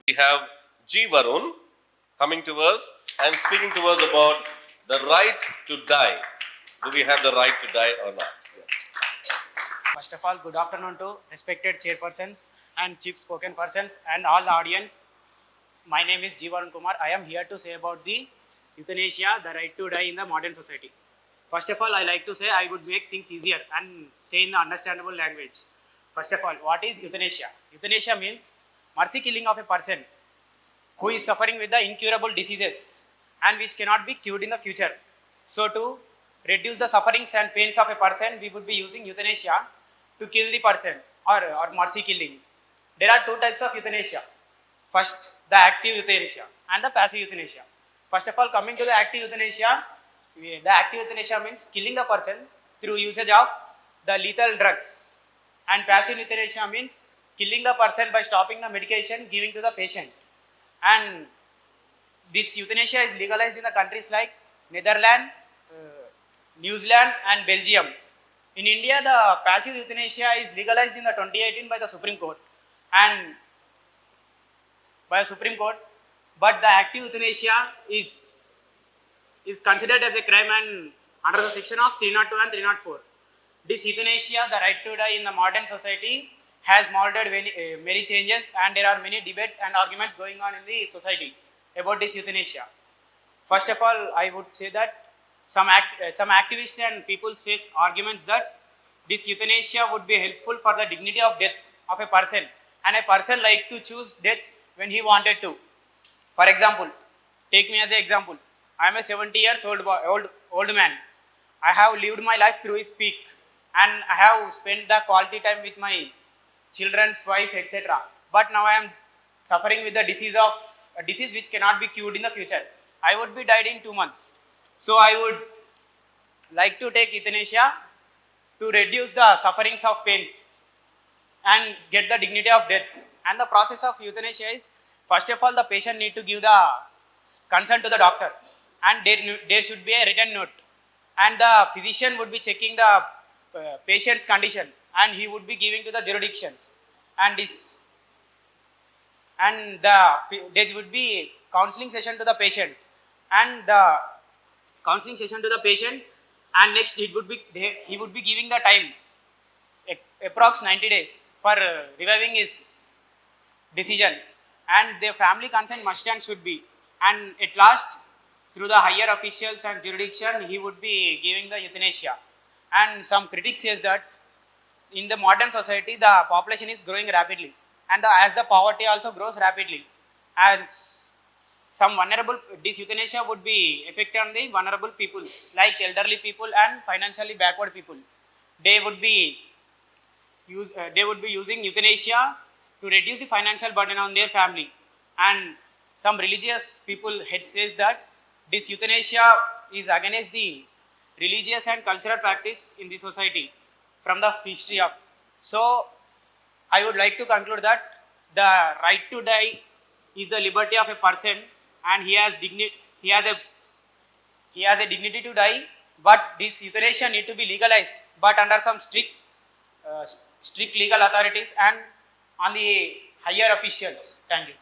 We have G. Varun coming to us and speaking to us about the right to die. Do we have the right to die or not? First of all, good afternoon to respected chairpersons and chief spoken persons and all the audience. My name is Jeevan Kumar. I am here to say about the euthanasia, the right to die in the modern society. First of all, I like to say I would make things easier and say in the understandable language. First of all, what is euthanasia? Euthanasia means mercy killing of a person who is suffering with the incurable diseases and which cannot be cured in the future. So to reduce the sufferings and pains of a person, we would be using euthanasia to kill the person or mercy killing. There are two types of euthanasia. First, the active euthanasia and the passive euthanasia. First of all, coming to the active euthanasia means killing the person through usage of the lethal drugs. And passive euthanasia means killing the person by stopping the medication giving to the patient. And this euthanasia is legalized in the countries like Netherlands, New Zealand and Belgium. In India, the passive euthanasia is legalized in the 2018 by the Supreme Court. But the active euthanasia is considered as a crime and under the section of 302 and 304. This euthanasia, the right to die in the modern society, has molded many changes, and there are many debates and arguments going on in the society about this euthanasia. First of all, I would say that some activists and people says arguments that this euthanasia would be helpful for the dignity of death of a person, and a person like to choose death when he wanted to. For example, take me as an example. I am a 70 years old man. I have lived my life through his peak, and I have spent the quality time with my children's wife, etc. But now I am suffering with the disease which cannot be cured in the future. I would be died in 2 months. So I would like to take euthanasia to reduce the sufferings of pains and get the dignity of death. And the process of euthanasia is, first of all, the patient need to give the consent to the doctor, and there should be a written note, and the physician would be checking the patient's condition, and he would be giving to the jurisdictions, and there would be counseling session to the patient, and next he would be giving the time, approx 90 days for reviving his decision, and the family consent must and should be, and at last through the higher officials and jurisdiction he would be giving the euthanasia. And some critics says that in the modern society the population is growing rapidly, and as the poverty also grows rapidly, and this euthanasia would be affected on the vulnerable peoples like elderly people and financially backward people. They would be using euthanasia to reduce the financial burden on their family. And some religious people had says that this euthanasia is against the religious and cultural practice in the society from the history of. So I would like to conclude that the right to die is the liberty of a person, and he has a dignity to die, but this euthanasia need to be legalized, but under some strict legal authorities and on the higher officials. Thank you.